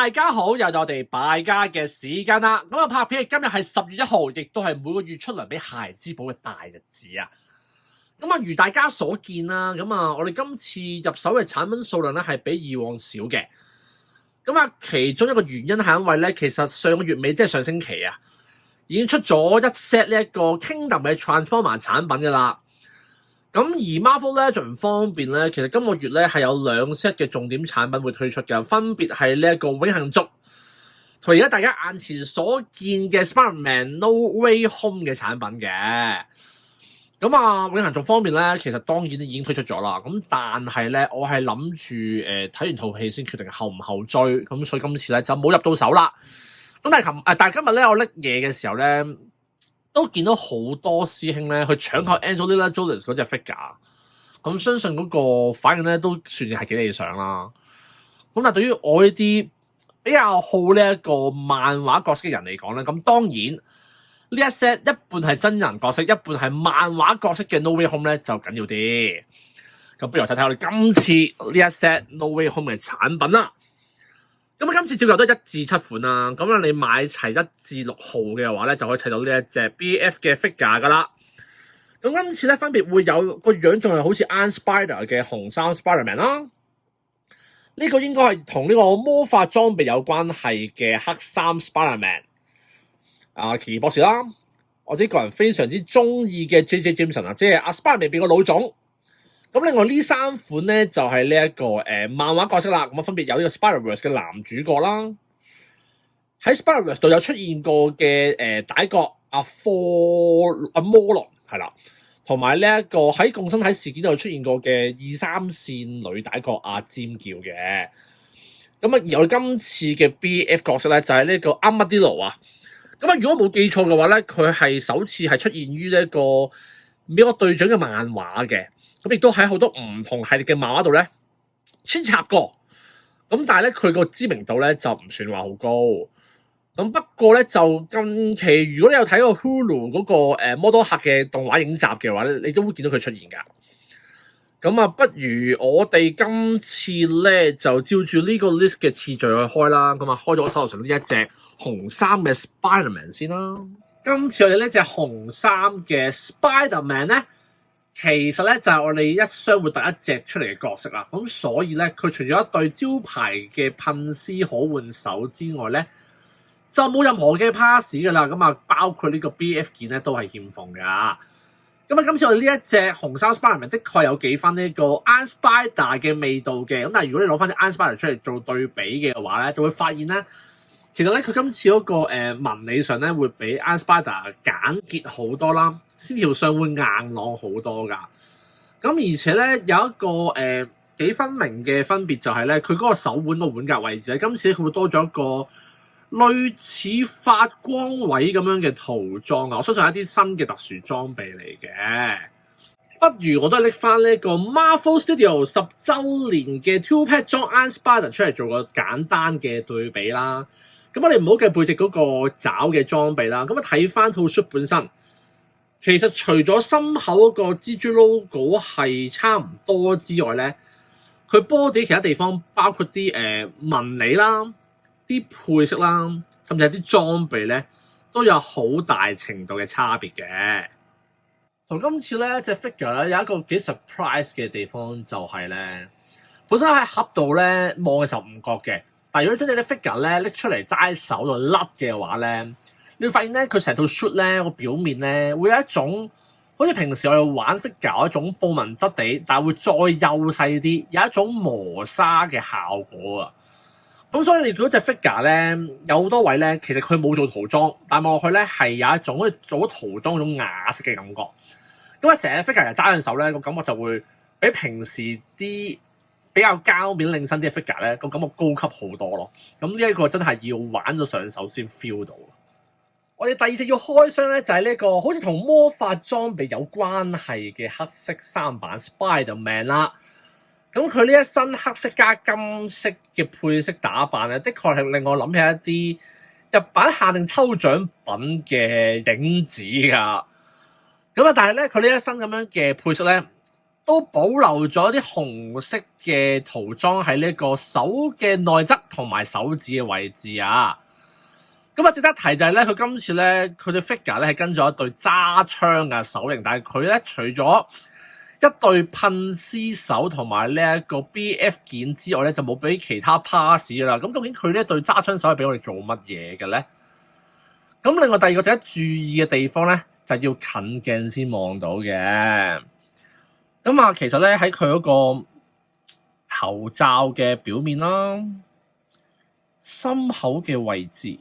大家好，又到我哋敗家嘅時間啦。咁啊，拍片今日係10月1號，亦都係每個月出糧俾孩之寶嘅大日子啊。咁啊，如大家所見啦，咁啊，我哋今次入手嘅產品數量咧係比以往少嘅。咁啊，其中一個原因係因為咧，其實上個月尾即係上星期啊，已經出咗一 set 呢一個 Kingdom 嘅 Transformer 產品噶啦。咁而 Marvel Legends 方面咧，其實今個月咧係有2 set 嘅重點產品會推出嘅，分別係呢一個永恆族同而家大家眼前所見嘅 Spider-Man No Way Home 嘅產品嘅。咁啊，永恆族方面咧，其實當然已經推出咗啦。咁但係咧，我係諗住睇完套戲先決定後唔後追。咁所以今次咧就冇入到手啦。咁但係今日咧我拎嘢嘅時候咧，都見到好多師兄咧去搶購 Angelina Jolie 嗰隻 figure， 咁相信嗰個反應咧都算係幾理想啦。咁但係對於我呢啲比較好呢一個漫畫角色嘅人嚟講咧，咁當然呢一 set 一半係真人角色，一半係漫畫角色嘅 No Way Home 咧就緊要啲。咁不如睇睇我哋今次呢一 set No Way Home 嘅產品啦。咁今次照舊都1至7款啦，咁啊你買齊1至6號嘅話咧，就可以砌到呢一隻 BF 嘅 figure 噶啦。咁今次咧分別會有個樣仲係好似 Iron Spider 嘅紅衫 Spider-Man 啦，呢個應該係同呢個魔法裝備有關係嘅黑衫 Spider-Man， 奇異博士啦，我自己個人非常之中意嘅 JJ Jameson 啊，即係阿 Spider-Man 變個老總。咁另外呢3款咧就係呢一個漫畫角色啦，咁啊分別有呢個 Spider-Verse 嘅男主角啦，喺 Spider-Verse 度有出現過嘅歹角阿摩龍係啦，同埋呢一個喺共生體事件度出現過嘅2、3線女歹角阿尖叫嘅。咁啊而我哋今次嘅 BF 角色咧就係呢個 Armadillo 啊。咁啊如果冇記錯嘅話咧，佢係首次係出現於呢一個美國隊長嘅漫畫嘅。咁亦都喺好多唔同系列嘅漫畫度咧穿插過，咁但係咧佢個知名度咧就唔算話好高。咁不過咧就近期如果你有睇過 Hulu 嗰個摩多客嘅動畫影集嘅話咧，你都會見到佢出現㗎。咁啊，不如我哋今次咧就照住呢個 list 嘅次序去開啦。咁啊，開咗我手頭上呢一隻紅衫嘅 Spider-Man 先啦。今次我哋呢隻紅衫嘅 Spider-Man 咧，其實咧就係我哋一箱會突一隻出嚟嘅角色啦，咁所以咧佢除咗一對招牌嘅噴絲可換手之外咧，就冇任何嘅 pass 噶啦，咁啊包括呢個 BF 件咧都係欠奉噶。咁啊今次我哋呢一隻紅衫 Spider-Man 的確有幾分呢個 Iron Spider 嘅味道嘅，咁但係如果你攞翻隻 Iron Spider 出嚟做對比嘅話咧，就會發現咧，其實咧佢今次嗰個紋理上咧會比 Iron Spider 簡潔好多啦。線條上會硬朗好多噶，咁而且咧有一個幾分明嘅分別就係咧，佢嗰個手腕個腕格位置咧，今次佢會多咗一個類似發光位咁樣嘅塗裝啊！我相信係一啲新嘅特殊裝備嚟嘅。不如我都係拎翻呢個 Marvel Studio 10週年嘅 2-pack 裝 Iron Spider 出嚟做個簡單嘅對比啦。咁我哋唔好計背脊嗰個爪嘅裝備啦，咁啊睇翻套 suit 本身。其實除咗心口嗰個蜘蛛 logo 係差唔多之外咧，佢 body 其他地方包括啲紋理啦、啲配色啦，甚至係啲裝備咧，都有好大程度嘅差別嘅。同今次咧隻 figure 咧有一個幾 surprise 嘅地方就係咧，本身喺盒度咧望嘅時候唔覺嘅，但係如果將隻 figure 咧拎出嚟揸喺手度甩嘅話咧，你會發現咧，佢成套 suit 咧個表面咧會有一種好似平時我哋玩 figure 一種布紋質地，但係會再幼細啲，有一種磨砂嘅效果啊！咁所以你見到隻 figure 咧有好多位咧，其實佢冇做塗裝，但望落去咧係有一種好似做咗塗裝嗰種啞色嘅感覺。咁啊，成隻 figure 揸喺手咧個感覺就會比平時啲比較膠面領身啲嘅 figure 咧個感覺高級好多咯。咁呢一個真係要玩咗上手先 feel 到。我哋第二隻要開箱咧，就係呢個好似同魔法裝備有關係嘅黑色3版 Spider-Man 啦。咁佢呢一身黑色加金色嘅配色打扮咧，的確係令我諗起一啲日版限定抽獎品嘅影子㗎。咁啊，但係咧佢呢一身咁樣嘅配色咧，都保留咗啲紅色嘅塗裝喺呢個手嘅內側同埋手指嘅位置啊。咁啊，值得提就係咧，佢今次咧，佢對 figure 咧係跟咗一對揸槍嘅手型，但係佢咧除咗一對噴絲手同埋呢一個 BF 件之外咧，就冇俾其他 pass 噶啦。咁究竟佢呢一對揸槍手係俾我哋做乜嘢嘅咧？咁另外第二個值得注意嘅地方咧，就係要近鏡先望到嘅。咁啊，其實咧喺佢嗰個頭罩嘅表面啦、心口嘅位置，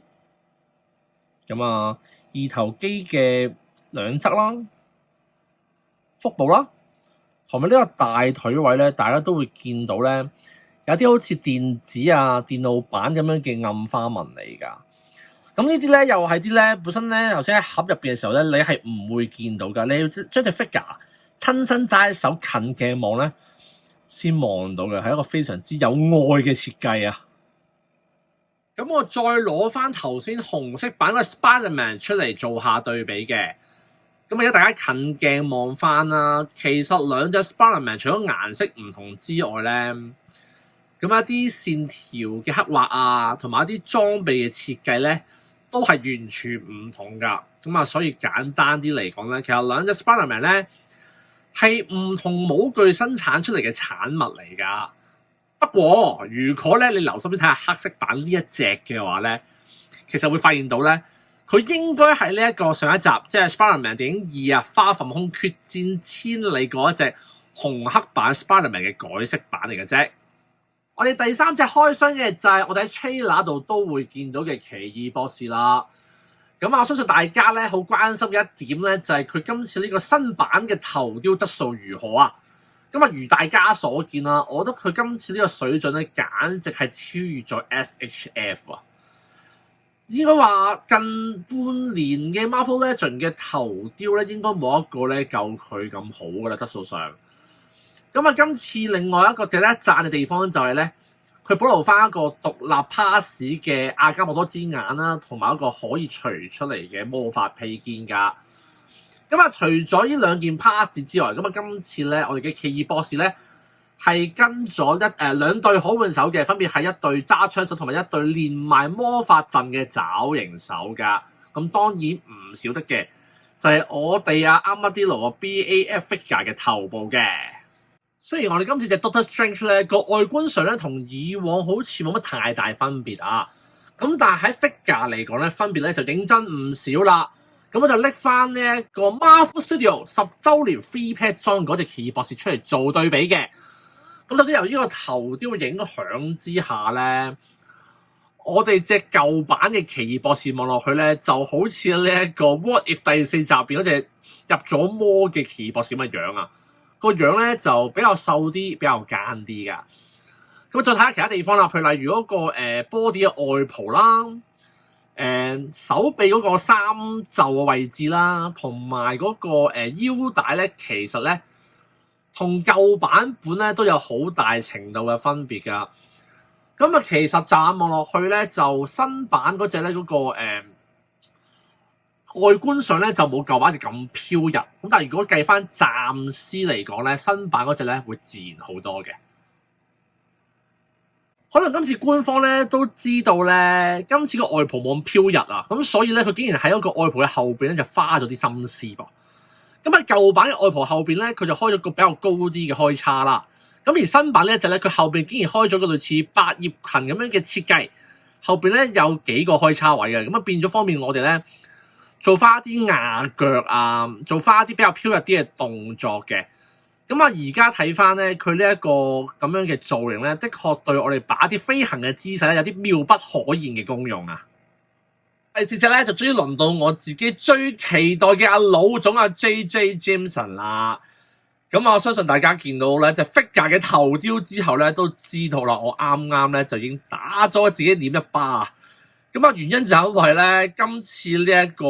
咁啊二頭肌嘅兩側啦、腹部啦，同埋呢個大腿位咧，大家都會見到咧，有啲好似電子啊、電路板咁樣嘅暗花紋嚟㗎。咁呢啲咧又係啲咧本身咧頭先喺盒入邊嘅時候咧，你係唔會見到㗎。你要將隻 figure 親身揸喺手近鏡望咧，先望到嘅，係一個非常之有愛嘅設計啊！咁我再攞翻頭先紅色版嘅 Spider-Man 出嚟做下對比嘅。咁而家大家近鏡望翻啦，其實兩隻 Spider-Man 除咗顏色唔同之外咧，咁一啲線條嘅刻畫啊，同埋一啲裝備嘅設計咧，都係完全唔同噶。咁啊，所以簡單啲嚟講咧，其實兩隻 Spider-Man 咧係唔同模具生產出嚟嘅產物嚟噶。不過如果咧你留心啲睇下黑色版呢一隻嘅話咧，其實會發現到咧，佢應該係呢一個上一集即係 Spider-Man 電影2啊，花粉空決戰千里嗰一隻紅黑版 Spider-Man 嘅改色版嚟嘅啫。我哋第三隻開箱嘅就係我哋喺 trailer 度都會見到嘅奇異博士啦。咁啊，我相信大家咧好關心嘅一點咧，就係佢今次呢個新版嘅頭雕質素如何啊？咁啊，如大家所見啦，我覺得佢今次呢個水準咧，簡直係超越咗 SHF 啊！應該話近半年嘅 Marvel Legend 嘅頭雕咧，應該冇一個咧夠佢咁好噶啦，質素上。咁啊，今次另外一個值得一讚嘅地方就係咧，佢保留翻一個獨立 pass 嘅阿加莫多之眼啦，同埋一個可以除出嚟嘅魔法披肩㗎。咁啊，除咗呢兩件 pass 之外，咁啊，今次咧我哋嘅奇異博士咧係跟咗兩對可換手嘅，分別係一對揸槍手同埋一對連埋魔法陣嘅爪形手㗎。咁當然唔少得嘅就係我哋Armadillo BAF figure 嘅頭部嘅。雖然我哋今次隻 Doctor Strange 咧個外觀上咧同以往好似冇乜太大分別啊，咁但係喺 figure 嚟講咧分別咧就認真唔少啦。咁我就拎翻呢一個 Marvel Studio 10週年 Free Pack 裝嗰隻奇異博士出嚟做對比嘅。咁首先由呢個頭雕影響之下咧，我哋隻舊版嘅奇異博士望落去咧就好似呢一個 What If 第4集入邊嗰隻入咗魔嘅奇異博士咁嘅樣啊！個樣咧就比較瘦啲，比較奸啲噶。咁再睇下其他地方啦，譬如例如嗰個body 嘅外袍啦，手臂嗰個衫袖嘅位置啦，同埋嗰個腰帶咧，其實咧同舊版本咧都有好大程度嘅分別噶。咁啊，其實乍望落去咧，就新版嗰隻咧嗰個外觀上咧就冇舊版隻咁飄逸，咁但係如果計翻暫時嚟講咧，新版嗰隻咧會自然好多嘅。可能今次官方咧都知道咧，今次個外袍冇咁飄逸啊，咁所以咧佢竟然喺嗰個外袍嘅後邊咧就花咗啲心思噃。咁喺舊版嘅外袍後邊咧，佢就開咗個比較高啲嘅開叉啦。咁而新版呢一隻咧，佢後邊竟然開咗個類似百葉裙咁樣嘅設計，後邊咧有幾個開叉位嘅，咁啊變咗方便我哋咧做翻一啲牙腳啊，做翻一啲比較飄逸啲嘅動作嘅。咁啊，而家睇翻咧，佢呢一個咁樣嘅造型咧，的確對我哋把啲飛行嘅姿勢咧有啲妙不可言嘅功用啊！第四隻咧就終於輪到我自己最期待嘅老總JJ Jameson 啦。咁我相信大家見到咧隻 figure 嘅頭雕之後咧，都知道啦，我啱啱咧就已經打咗自己臉一巴。咁啊，原因就係因為咧，今次呢一個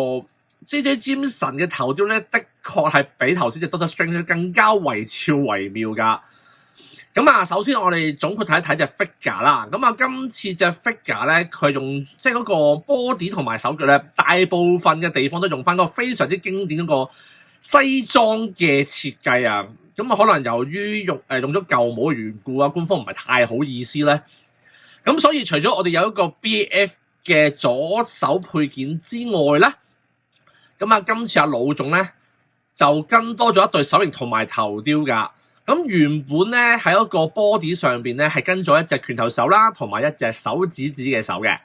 JJ Jameson 嘅頭雕咧，的確係比頭先隻 Doctor Strange 更加惟肖惟妙噶。咁啊，首先我哋總括睇一睇隻 figure 啦。咁啊，今次隻 figure 咧，佢用即係嗰個 body 同埋手腳咧，大部分嘅地方都用翻嗰個非常之經典嗰個西裝嘅設計啊。咁啊可能由於用咗舊帽嘅緣故啊，官方唔係太好意思咧。咁所以除咗我哋有一個 BAF 嘅左手配件之外咧，咁啊今次阿老總咧就跟多咗一對手型同埋頭雕噶。咁原本咧喺一個 body 上邊咧係跟咗一隻拳頭手啦，同埋一隻手指指嘅手嘅。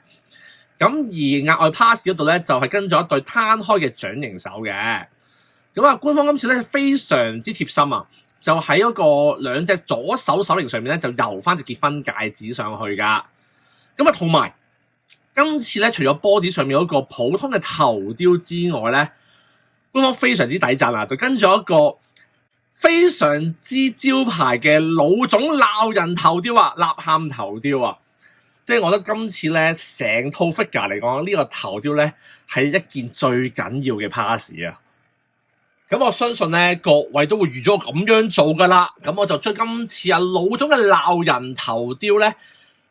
咁而額外 pass 嗰度咧就係跟咗一對攤開嘅掌形手嘅。咁啊官方今次咧非常之貼心啊，就喺嗰個兩隻左手手型上面咧就油翻隻結婚戒指上去噶。咁啊同埋今次咧除咗 body 上面嗰個普通嘅頭雕之外咧，官方非常之抵讚啊，就跟咗一個非常之招牌嘅老總鬧人頭雕啊，吶喊頭雕啊，即係我覺得今次咧成套 figure 嚟講，呢個頭雕咧係一件最緊要嘅 pass 啊！咁我相信咧各位都會預咗咁樣做噶啦，咁我就將今次啊老總嘅鬧人頭雕咧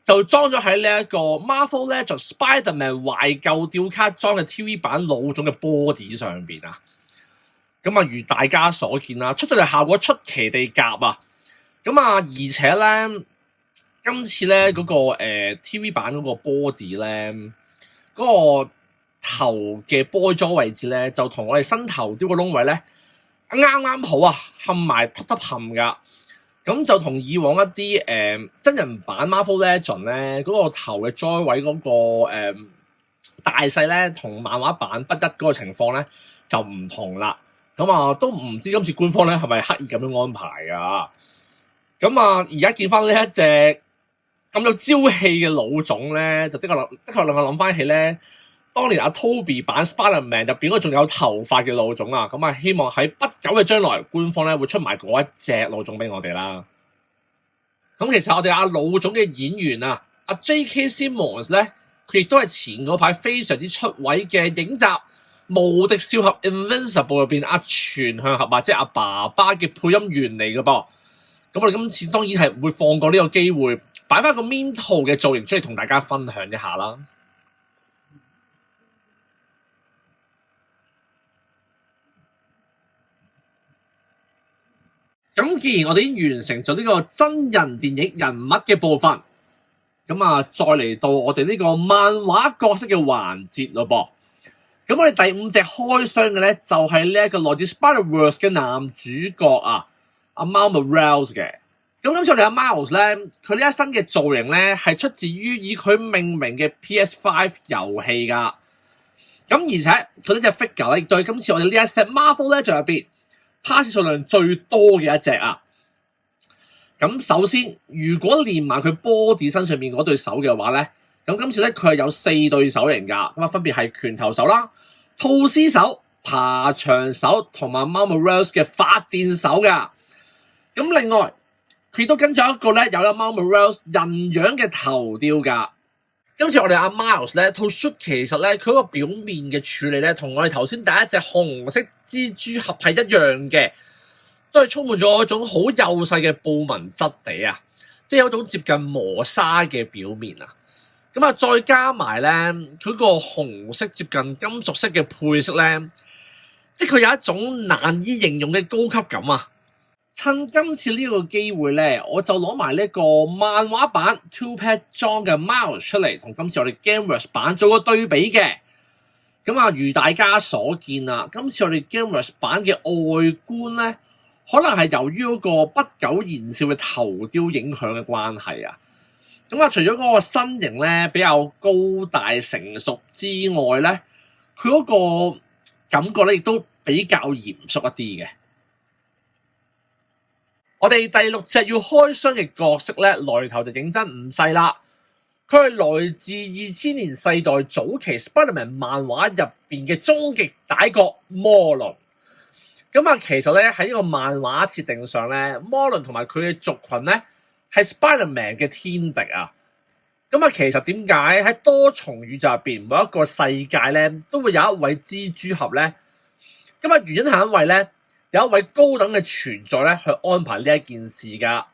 就裝咗喺呢一個 Marvel Legends Spider-Man 懷舊雕卡裝嘅 TV 版老總嘅 body 上邊啊！咁啊，如大家所見啦，出到嚟效果出奇地夾啊！咁啊，而且咧，今次咧嗰個TV 版嗰個 body 咧，嗰個頭嘅波咗位置咧，就同我哋新頭雕個窿位咧啱啱好啊，冚埋凸凸冚噶。咁就同以往一啲真人版 Marvel Legend 咧嗰個頭嘅 joy 位嗰個大細咧，同漫畫版不一嗰個情況咧就唔同啦。咁啊，都唔知今次官方咧係咪刻意咁樣安排噶？咁啊，而家見翻呢一隻咁有朝氣嘅老總咧，就的確令我諗翻起咧，當年阿 Toby 版 Spider-Man 入邊嗰仲有頭髮嘅老總啊！咁啊，希望喺不久嘅將來，官方咧會出埋嗰一隻老總俾我哋啦。咁其實我哋阿老總嘅演員啊，阿 J.K. Simmons 咧，佢亦都係前嗰排非常之出位嘅影集。無敵少俠 Invincible 入邊阿全向俠啊，即係阿爸爸嘅配音員嚟嘅噃。咁我哋今次當然係唔會放過呢個機會，擺翻個 Meme 圖嘅造型出嚟同大家分享一下啦。咁既然我哋已經完成咗呢個真人電影人物嘅部分，咁啊再嚟到我哋呢個漫畫角色嘅環節咯噃。咁我哋第五隻開箱嘅咧，就係呢一個來自 Spider-Verse 嘅男主角啊，阿 Miles Morales 嘅。咁今次我哋阿 Miles 咧，佢呢一身嘅造型咧，係出自於以佢命名嘅 PS5 遊戲噶。咁而且佢呢隻 figure 咧，亦都係今次我哋呢一 set Marvel Legends入邊 pass 數量最多嘅一隻啊。咁首先，如果連埋佢 body 身上面嗰對手嘅話咧，咁今次咧佢係有4對手型噶，咁啊分別係拳頭手啦、吐絲手、爬牆手同埋 Miles Morales 嘅發電手噶。咁另外佢都跟咗一個咧有 Miles Morales 人樣嘅頭雕噶。今次我哋阿 Miles 咧套 suit 其實咧佢個表面嘅處理咧，同我哋頭先第一隻紅色蜘蛛俠係一樣嘅，都係充滿咗一種好幼細嘅布紋質地啊，即係有一種接近磨砂嘅表面啊。咁啊，再加埋咧，佢個紅色接近金屬色嘅配色咧，的確有一種難以形容嘅高級感啊！趁今次呢個機會咧，我就攞埋呢個漫畫版 2-pack 裝嘅 Miles 出嚟，同今次我哋 Gameverse 版做個對比嘅。咁啊，如大家所見啊，今次我哋 Gameverse 版嘅外觀咧，可能係由於嗰個不苟言笑嘅頭雕影響嘅關係啊。咁啊，除咗嗰個身形咧比較高大成熟之外咧，佢嗰個感覺咧亦都比較嚴肅一啲嘅。我哋第6隻要開箱嘅角色咧，來頭就認真唔細啦。佢係來自2000年世代早期 Spider-Man 漫畫入邊嘅終極歹角魔龍。咁啊，其實咧喺呢個漫畫設定上咧，魔龍同埋佢嘅族群咧，係 Spider-Man 嘅天敵啊！咁啊，其實點解喺多重宇宙入邊每一個世界咧都會有一位蜘蛛俠咧？咁啊，原因係因為咧有一位高等嘅存在咧去安排呢一件事噶。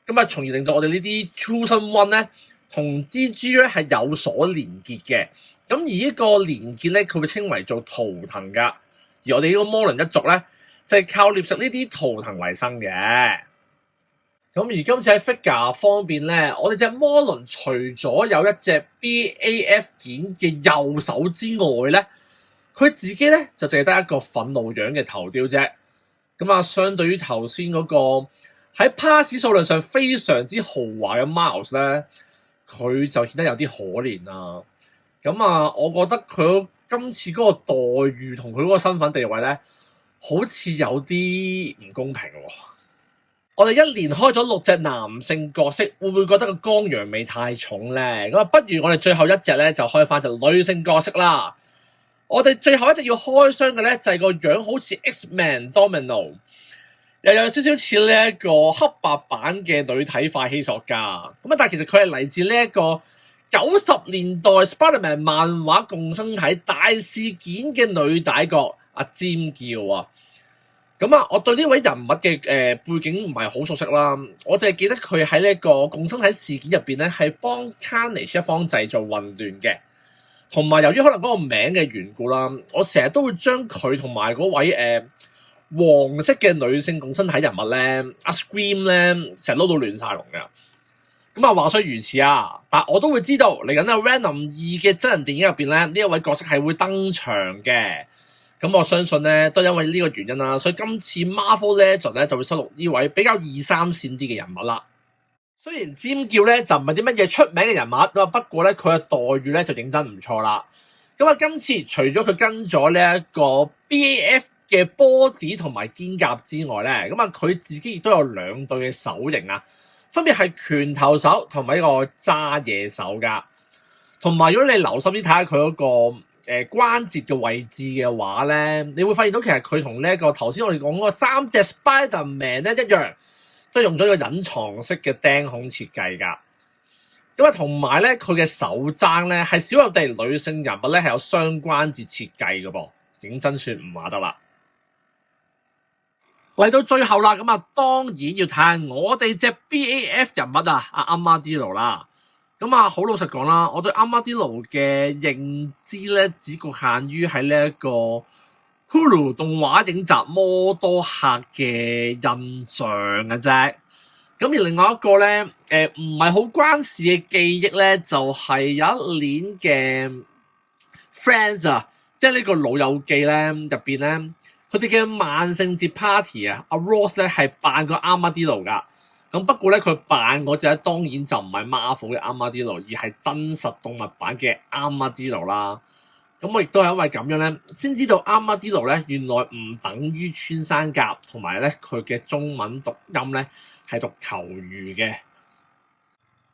咁啊，從而令到我哋呢啲 Chosen One 咧同蜘蛛咧係有所連結嘅。咁而呢個連結咧，佢會稱為做圖騰噶。而我哋呢個魔龍一族咧，就係靠獵食呢啲圖騰為生嘅。咁而今次喺 figure 方面咧，我哋隻摩倫除咗有一隻 BAF 件嘅右手之外咧，佢自己咧就淨係得一個憤怒樣嘅頭雕啫。咁啊，相對於頭先嗰個喺 pass 數量上非常之豪華嘅 Miles 咧，佢就顯得有啲可憐啦。咁啊，我覺得佢今次嗰個待遇同佢嗰個身份地位咧，好似有啲唔公平喎。我哋一連開咗6隻男性角色，會唔會覺得個剛陽味太重咧？咁啊，不如我哋最後一隻咧就開翻隻女性角色啦。我哋最後一隻要開箱嘅咧就係個樣好似 X-Man Domino， 又有少少似呢一個黑白版嘅女體化希索加。咁啊，但係其實佢係嚟自呢一個90年代 Spider-Man 漫畫共生體大事件嘅女歹角阿尖叫啊！咁啊，我對呢位人物嘅背景唔係好熟悉啦，我淨係記得佢喺呢一個共生體事件入邊咧，係幫 Carnage 一方製造混亂嘅，同埋由於可能嗰個名嘅緣故啦，我成日都會將佢同埋嗰位黃色嘅女性共生體人物咧，阿 Scream 咧，成日撈到亂晒龍嘅。咁啊，話雖如此啊，但我都會知道嚟緊啊 Venom 2嘅真人電影入邊咧，呢一位角色係會登場嘅。咁我相信咧，都因為呢個原因啦，所以今次 Marvel Legends 咧就會收錄呢位比較2、3線啲嘅人物啦。雖然尖叫咧就唔係啲乜嘢出名嘅人物，咁啊不過咧佢嘅待遇咧就認真唔錯啦。咁啊，今次除咗佢跟咗呢一個 BAF 嘅 body 同埋肩甲之外咧，咁啊佢自己亦都有2對嘅手型啊，分別係拳頭手同埋呢個揸嘢手噶。同埋如果你留心啲睇下佢嗰個關節嘅位置嘅話咧，你會發現到其實佢同呢一個頭先我哋講嗰3隻 Spider-Man 咧一樣，都用咗個隱藏式嘅釘孔設計噶。咁啊，同埋咧佢嘅手踭咧係少有地女性人物咧係有雙關節設計嘅噃，認真算唔話得啦。嚟到最後啦，咁啊當然要睇下我哋隻 BAF 人物啊，阿 Armadillo 啦。咁啊，好老實講啦，我對 Armadillo 嘅認知咧，只局限於喺呢一個 Hulu 動畫影集摩多客嘅印象嘅啫。咁而另外一個咧，唔係好關事嘅記憶咧，就係有一年嘅 Friends 啊，即係呢個老友記咧入邊咧，佢哋嘅萬聖節 party 啊，阿 Ross 咧係扮過 Armadillo 噶。咁不過咧，佢扮嗰隻當然就唔係 Marvel 嘅 Armadillo，而係真實動物版嘅 Armadillo 啦。咁我亦都係因為咁樣咧，先知道 Armadillo 咧原來唔等於穿山甲，同埋咧佢嘅中文讀音咧係讀球魚嘅。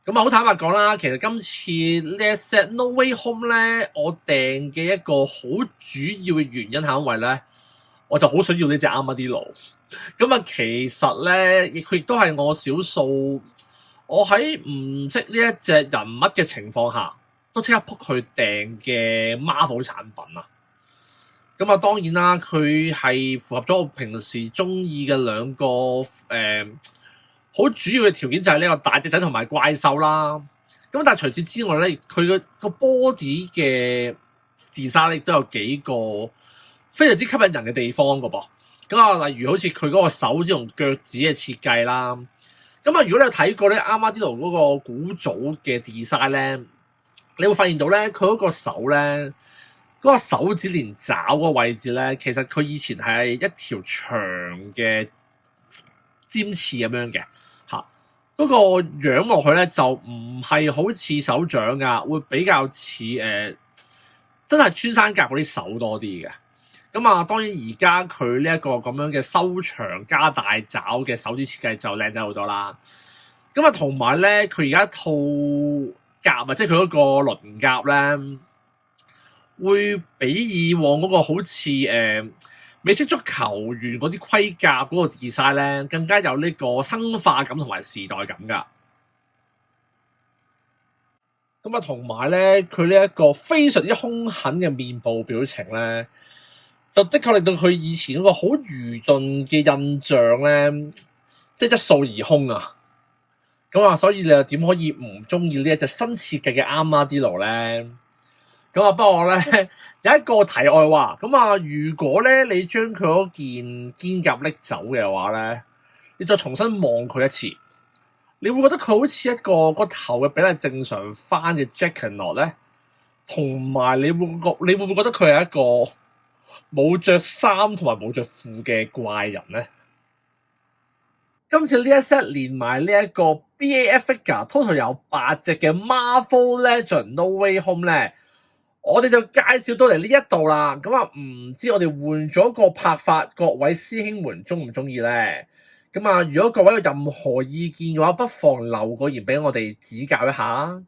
咁啊，好坦白講啦，其實今次呢一 set No Way Home 咧，我訂嘅一個好主要嘅原因係因為咧，我就好想要呢隻 Armadillo。咁啊，其實咧，佢亦都係我少數，我喺唔識呢一隻人物嘅情況下，都即刻撲去訂嘅 Marvel 產品啊！咁啊，當然啦，佢係符合咗我平時中意嘅2個好主要嘅條件，就係呢個大隻仔同埋怪獸啦。咁但係除此之外咧，佢個 body 嘅 design 亦都有幾個非常之吸引人嘅地方噶噃。咁啊，例如好似佢嗰個手指同腳趾嘅設計啦。咁啊，如果你有睇過咧Armadillo嗰個古早嘅 design 咧，你會發現到咧，佢嗰個手咧，嗰個手指連爪嗰個位置咧，其實佢以前係一條長嘅尖刺咁樣嘅嚇。嗰個樣落去咧就唔係好似手掌噶，會比較似真係穿山甲嗰啲手多啲嘅。咁啊，當然而家佢呢一個咁樣嘅修長加大爪嘅手指設計就靚仔好多啦。咁啊，同埋咧，佢而家套甲啊，即係佢嗰個鱗甲咧，會比以往嗰個好似美式足球員嗰啲盔甲嗰個 design 咧，更加有呢個生化感同埋時代感噶。咁啊，同埋咧，佢呢一個非常之兇狠嘅面部表情咧，就的確令到佢以前嗰個好愚鈍嘅印象咧，即係一掃而空啊！咁啊，所以你又點可以唔中意呢一隻新設計嘅 Armadillo咧？咁啊，不過咧有一個題外話，咁啊，如果咧你將佢嗰件肩甲拎走嘅話咧，你再重新望佢一次，你會覺得佢好似一個頭嘅比例正常翻嘅 Jackknight 咧，同埋你會唔會覺得佢係一個冇着衫同埋冇着褲嘅怪人咧？今次呢一 set 連埋呢一個 BAF figure，total 有8隻嘅 Marvel Legend No Way Home 咧，我哋就介紹到嚟呢一度啦。咁啊，唔知我哋換咗個拍法，各位師兄們中唔中意咧？咁啊，如果各位有任何意見嘅話，不妨留個言俾我哋指教一下。